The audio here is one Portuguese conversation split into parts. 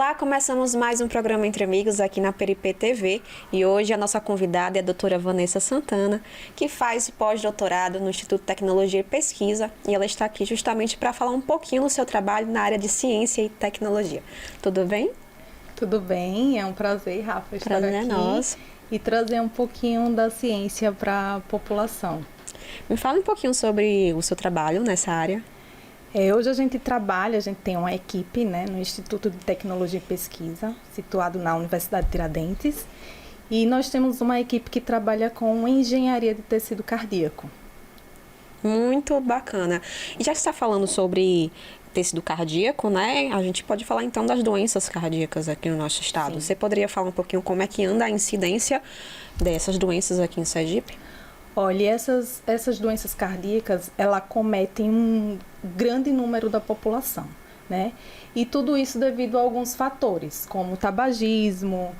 Olá, começamos mais um programa Entre Amigos aqui na Peripê TV e hoje a nossa convidada é a doutora Vanessa Santana, que faz pós-doutorado no Instituto de Tecnologia e Pesquisa e ela está aqui justamente para falar um pouquinho do seu trabalho na área de ciência e tecnologia. Tudo bem? Tudo bem, é um prazer, Rafa, estar Prazer aqui é nosso. E trazer um pouquinho da ciência para a população. Me fala um pouquinho sobre o seu trabalho nessa área. Hoje a gente tem uma equipe, né, no Instituto de Tecnologia e Pesquisa, situado na Universidade de Tiradentes, e nós temos uma equipe que trabalha com engenharia de tecido cardíaco. Muito bacana. E já que você está falando sobre tecido cardíaco, né? A gente pode falar então das doenças cardíacas aqui no nosso estado. Sim. Você poderia falar um pouquinho como é que anda a incidência dessas doenças aqui em Sergipe? Olha, essas doenças cardíacas, ela cometem um grande número da população, né? E tudo isso devido a alguns fatores, como o tabagismo,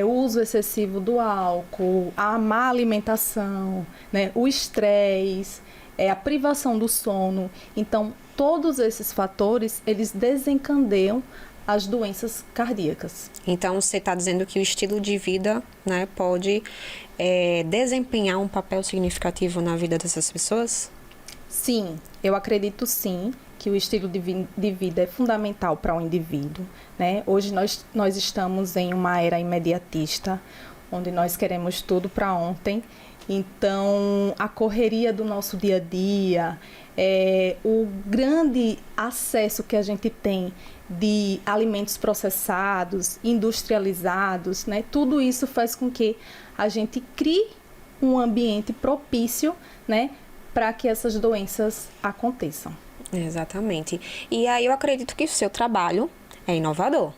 o uso excessivo do álcool, a má alimentação, né? O estresse, a privação do sono. Então, todos esses fatores, eles desencadeiam as doenças cardíacas. Então, você está dizendo que o estilo de vida, né, pode desempenhar um papel significativo na vida dessas pessoas? Sim, eu acredito sim que o estilo de vida é fundamental para o indivíduo, né? Hoje nós estamos em uma era imediatista, onde nós queremos tudo para ontem. Então, a correria do nosso dia a dia, o grande acesso que a gente tem de alimentos processados, industrializados, né? Tudo isso faz com que a gente crie um ambiente propício, né, para que essas doenças aconteçam. Exatamente. E aí eu acredito que o seu trabalho é inovador.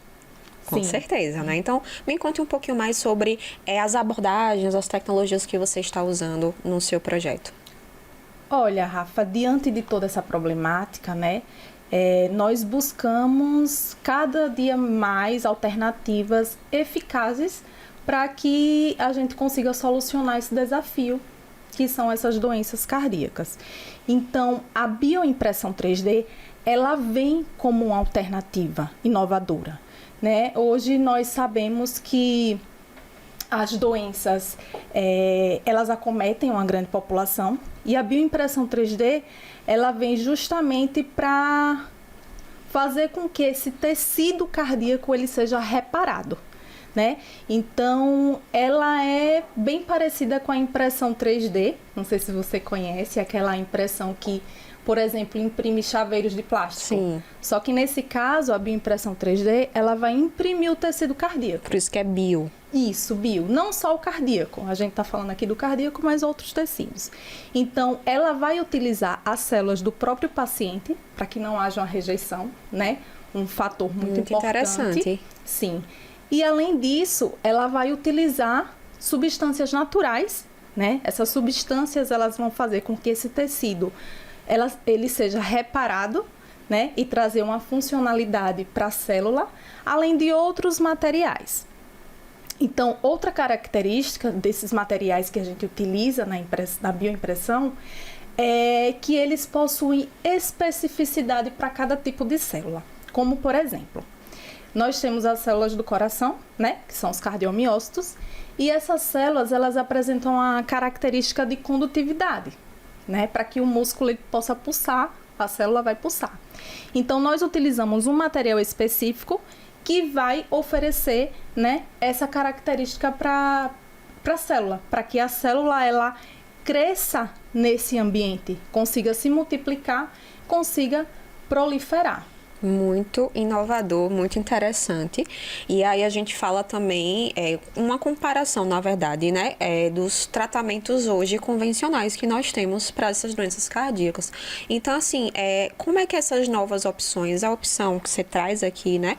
Com Sim. certeza, né? Então, me conte um pouquinho mais sobre as abordagens, as tecnologias que você está usando no seu projeto. Olha, Rafa, diante de toda essa problemática, né, nós buscamos cada dia mais alternativas eficazes para que a gente consiga solucionar esse desafio, que são essas doenças cardíacas. Então, a bioimpressão 3D, ela vem como uma alternativa inovadora, né? Hoje nós sabemos que as doenças, elas acometem uma grande população e a bioimpressão 3D, ela vem justamente para fazer com que esse tecido cardíaco ele seja reparado, né? Então, ela é bem parecida com a impressão 3D, não sei se você conhece, aquela impressão que, por exemplo, imprime chaveiros de plástico. Sim. Só que nesse caso, a bioimpressão 3D, ela vai imprimir o tecido cardíaco. Por isso que é bio. Isso, bio. Não só o cardíaco. A gente está falando aqui do cardíaco, mas outros tecidos. Então, ela vai utilizar as células do próprio paciente, para que não haja uma rejeição, né? Um fator muito importante. Interessante. Sim. E, além disso, ela vai utilizar substâncias naturais, né? Essas substâncias, elas vão fazer com que esse tecido ele seja reparado, né, e trazer uma funcionalidade para a célula, além de outros materiais. Então, outra característica desses materiais que a gente utiliza na bioimpressão é que eles possuem especificidade para cada tipo de célula. Como, por exemplo, nós temos as células do coração, né, que são os cardiomiócitos, e essas células, elas apresentam a característica de condutividade, né, para que o músculo ele possa pulsar, a célula vai pulsar. Então, nós utilizamos um material específico que vai oferecer, né, essa característica para a célula, para que a célula ela cresça nesse ambiente, consiga se multiplicar, consiga proliferar. Muito inovador, muito interessante. E aí a gente fala também, uma comparação, na verdade, né, dos tratamentos hoje convencionais que nós temos para essas doenças cardíacas. Então, assim, como é que essas novas opções, a opção que você traz aqui, né,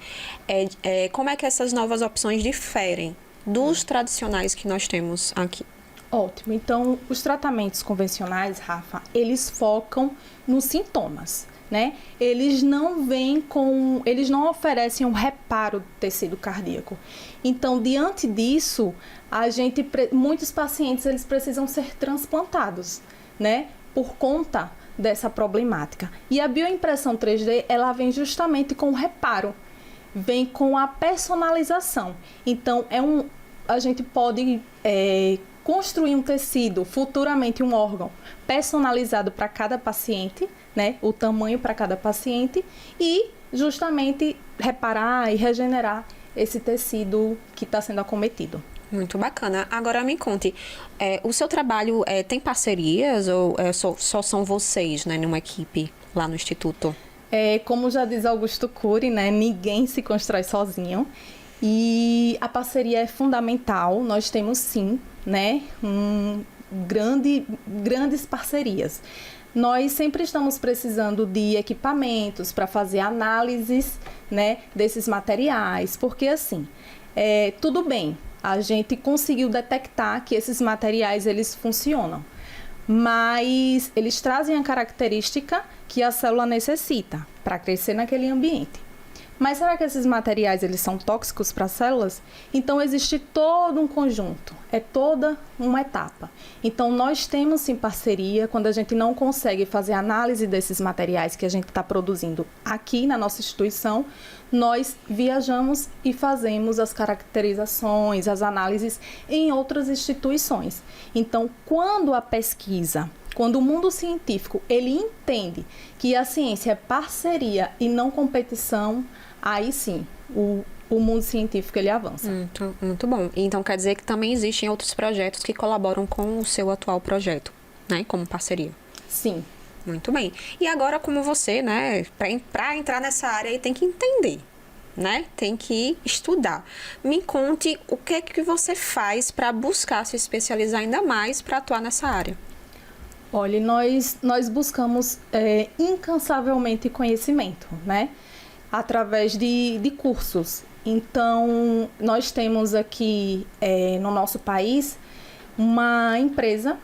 como é que essas novas opções diferem dos tradicionais que nós temos aqui? Ótimo. Então, os tratamentos convencionais, Rafa, eles focam nos sintomas, né? Eles não oferecem um reparo do tecido cardíaco. Então, diante disso, muitos pacientes eles precisam ser transplantados, né? Por conta dessa problemática. E a bioimpressão 3D, ela vem justamente com o reparo. vem com a personalização. Então, a gente pode construir um tecido, futuramente um órgão, personalizado para cada paciente, né? O tamanho para cada paciente e justamente reparar e regenerar esse tecido que está sendo acometido. Muito bacana. Agora me conte, o seu trabalho tem parcerias ou só são vocês, né, numa equipe lá no Instituto? Como já diz Augusto Cury, né, ninguém se constrói sozinho e a parceria é fundamental. Nós temos sim, né, grandes parcerias. Nós sempre estamos precisando de equipamentos para fazer análises, né, desses materiais, porque assim, tudo bem, a gente conseguiu detectar que esses materiais eles funcionam, mas eles trazem a característica que a célula necessita para crescer naquele ambiente. Mas será que esses materiais eles são tóxicos para as células? Então existe todo um conjunto, é toda uma etapa. Então nós temos sim parceria, quando a gente não consegue fazer análise desses materiais que a gente está produzindo aqui na nossa instituição, nós viajamos e fazemos as caracterizações, as análises em outras instituições. Então quando a pesquisa, quando o mundo científico ele entende que a ciência é parceria e não competição, aí sim, o mundo científico ele avança. Muito bom. Então quer dizer que também existem outros projetos que colaboram com o seu atual projeto, né? Como parceria. Sim. Muito bem. E agora, como você, né? Para entrar nessa área aí tem que entender, né? Tem que estudar. Me conte o que é que você faz para buscar se especializar ainda mais para atuar nessa área. Olha, nós buscamos incansavelmente conhecimento, né? Através de cursos. Então, nós temos aqui no nosso país uma empresa,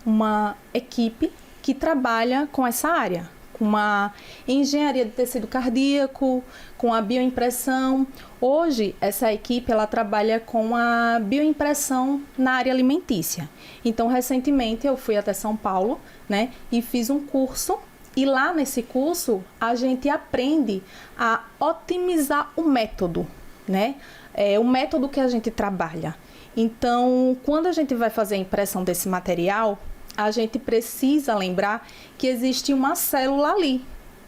uma equipe que trabalha com essa área, com uma engenharia de tecido cardíaco, com a bioimpressão. Hoje, essa equipe ela trabalha com a bioimpressão na área alimentícia. Então, recentemente, eu fui até São Paulo, né, e fiz um curso. E lá nesse curso, a gente aprende a otimizar o método, né? O método que a gente trabalha. Então, quando a gente vai fazer a impressão desse material, a gente precisa lembrar que existe uma célula ali.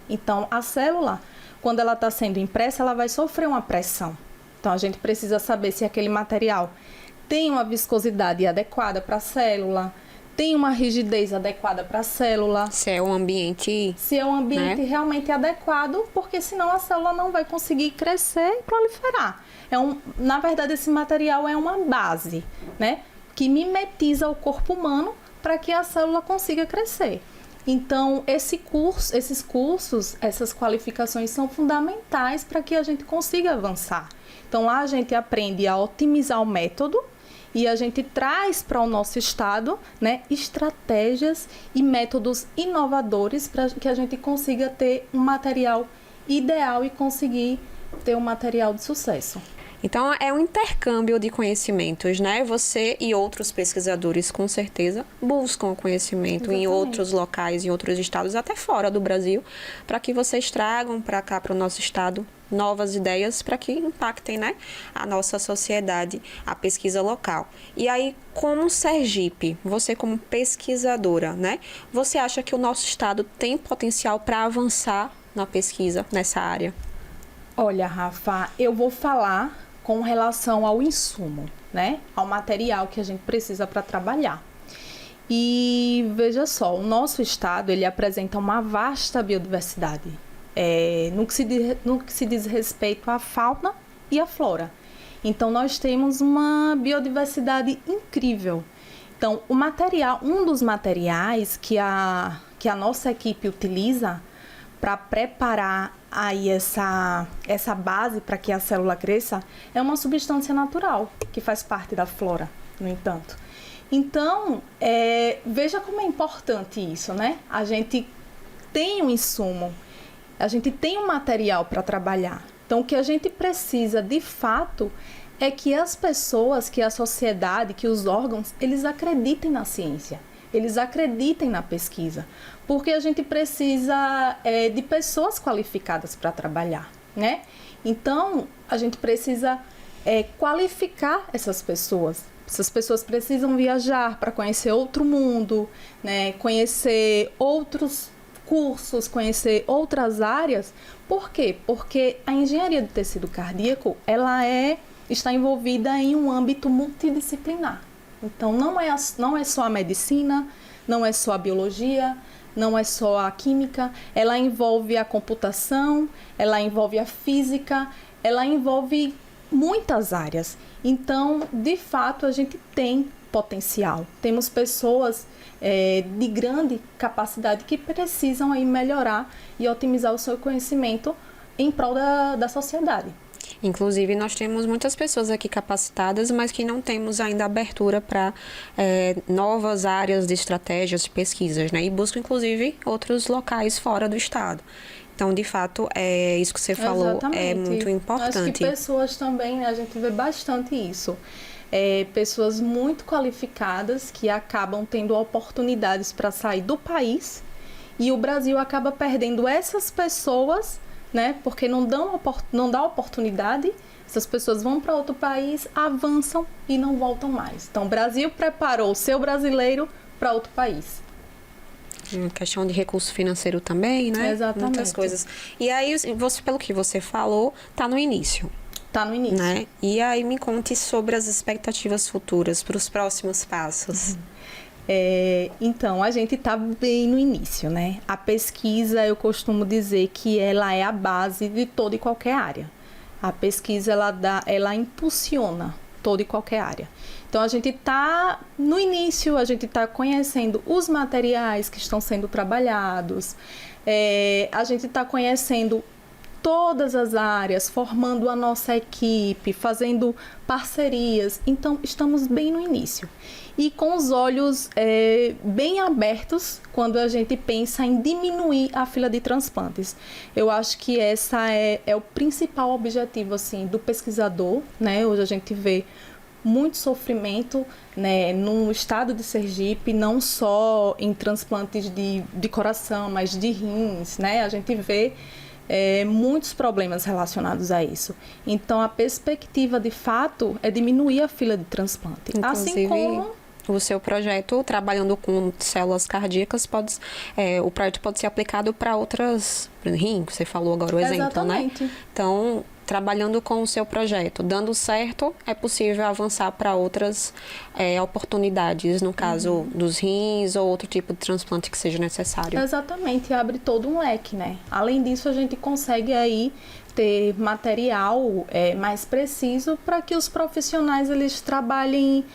Então, a célula, quando ela está sendo impressa, ela vai sofrer uma pressão. Então, a gente precisa saber se aquele material tem uma viscosidade adequada para a célula, tem uma rigidez adequada para a célula. Se é um ambiente... Se é um ambiente, né, realmente adequado, porque senão a célula não vai conseguir crescer e proliferar. Na verdade, esse material é uma base, né, que mimetiza o corpo humano para que a célula consiga crescer. Então, esses cursos, essas qualificações são fundamentais para que a gente consiga avançar. Então, lá a gente aprende a otimizar o método e a gente traz para o nosso estado, né, estratégias e métodos inovadores para que a gente consiga ter um material ideal e conseguir ter um material de sucesso. Então, é um intercâmbio de conhecimentos, né? Você e outros pesquisadores, com certeza, buscam conhecimento em outros locais, em outros estados, até fora do Brasil, para que vocês tragam para cá, para o nosso estado, novas ideias para que impactem, né, a nossa sociedade, a pesquisa local. E aí, como Sergipe, você como pesquisadora, né, você acha que o nosso estado tem potencial para avançar na pesquisa nessa área? Olha, Rafa, eu vou falar com relação ao insumo, né, ao material que a gente precisa para trabalhar. E veja só, o nosso estado ele apresenta uma vasta biodiversidade. No que se diz respeito à fauna e à flora. Então, nós temos uma biodiversidade incrível. Então, um dos materiais que a nossa equipe utiliza para preparar aí essa base para que a célula cresça é uma substância natural, que faz parte da flora, no entanto. Então, veja como é importante isso, né? A gente tem um insumo, a gente tem um material para trabalhar. Então, o que a gente precisa, de fato, é que as pessoas, que a sociedade, que os órgãos, eles acreditem na ciência, eles acreditem na pesquisa, porque a gente precisa de pessoas qualificadas para trabalhar, né? Então, a gente precisa qualificar essas pessoas. Essas pessoas precisam viajar para conhecer outro mundo, né? Conhecer outros cursos, conhecer outras áreas. Por quê? Porque a engenharia do tecido cardíaco, ela está envolvida em um âmbito multidisciplinar. Então, não é só a medicina, não é só a biologia, não é só a química, ela envolve a computação, ela envolve a física, ela envolve muitas áreas. Então, de fato, a gente tem potencial. Temos pessoas de grande capacidade que precisam aí melhorar e otimizar o seu conhecimento em prol da sociedade. Inclusive, nós temos muitas pessoas aqui capacitadas, mas que não temos ainda abertura para novas áreas de estratégias, de pesquisas, né? E buscam, inclusive, outros locais fora do estado. Então, de fato, isso que você falou. Exatamente. É muito importante. Acho que pessoas também, né, a gente vê bastante isso. Pessoas muito qualificadas que acabam tendo oportunidades para sair do país e o Brasil acaba perdendo essas pessoas, né, porque não dá oportunidade, essas pessoas vão para outro país, avançam e não voltam mais. Então, o Brasil preparou o seu brasileiro para outro país. Uma questão de recurso financeiro também, né? Exatamente. Muitas coisas. E aí, pelo que você falou, está no início. Está no início. Né? E aí, me conte sobre as expectativas futuras para os próximos passos. Então, a gente está bem no início, né? A pesquisa, eu costumo dizer que ela é a base de toda e qualquer área. A pesquisa, ela impulsiona toda e qualquer área. Então, a gente está no início, a gente está conhecendo os materiais que estão sendo trabalhados, a gente está conhecendo todas as áreas, formando a nossa equipe, fazendo parcerias. Então, estamos bem no início. E com os olhos bem abertos quando a gente pensa em diminuir a fila de transplantes. Eu acho que essa é o principal objetivo assim, do pesquisador, né? Hoje a gente vê muito sofrimento, né, no estado de Sergipe, não só em transplantes de coração, mas de rins, né? A gente vê muitos problemas relacionados a isso. Então, a perspectiva, de fato, é diminuir a fila de transplante. Inclusive, assim como o seu projeto, trabalhando com células cardíacas, o projeto pode ser aplicado para outras, rim, que você falou agora o exemplo, exatamente, né? Então, trabalhando com o seu projeto, dando certo, é possível avançar para outras oportunidades, no caso dos rins ou outro tipo de transplante que seja necessário. Exatamente, abre todo um leque, né? Além disso, a gente consegue aí ter material mais preciso para que os profissionais eles trabalhem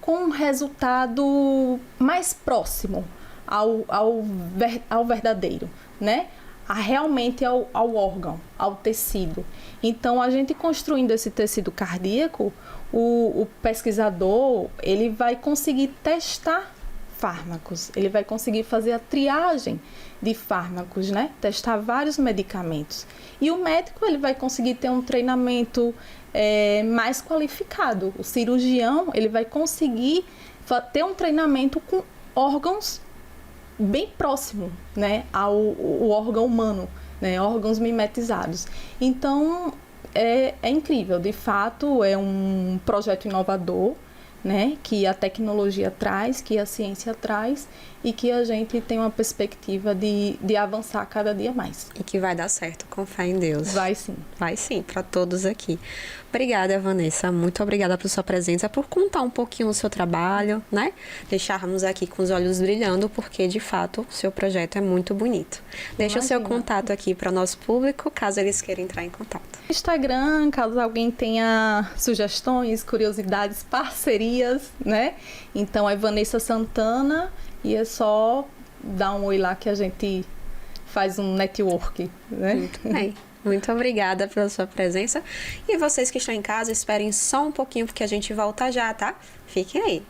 com um resultado mais próximo ao verdadeiro, né? Realmente ao órgão, ao tecido. Então, a gente construindo esse tecido cardíaco, o pesquisador ele vai conseguir testar fármacos, ele vai conseguir fazer a triagem de fármacos, né? Testar vários medicamentos. E o médico ele vai conseguir ter um treinamento mais qualificado. O cirurgião ele vai conseguir ter um treinamento com órgãos bem próximo, né, ao órgão humano, né, órgãos mimetizados. Então, é incrível, de fato, é um projeto inovador, né, que a tecnologia traz, que a ciência traz e que a gente tem uma perspectiva de avançar cada dia mais. E que vai dar certo, com fé em Deus. Vai sim. Vai sim, para todos aqui. Obrigada, Vanessa. Muito obrigada por sua presença, por contar um pouquinho do seu trabalho, né? Deixarmos aqui com os olhos brilhando, porque, de fato, o seu projeto é muito bonito. Deixa o seu contato aqui para o nosso público, caso eles queiram entrar em contato. Instagram, caso alguém tenha sugestões, curiosidades, parcerias, né? Então, é Vanessa Santana e é só dar um oi lá que a gente faz um network, né? Muito bem. Muito obrigada pela sua presença. E vocês que estão em casa, esperem só um pouquinho, porque a gente volta já, tá? Fiquem aí.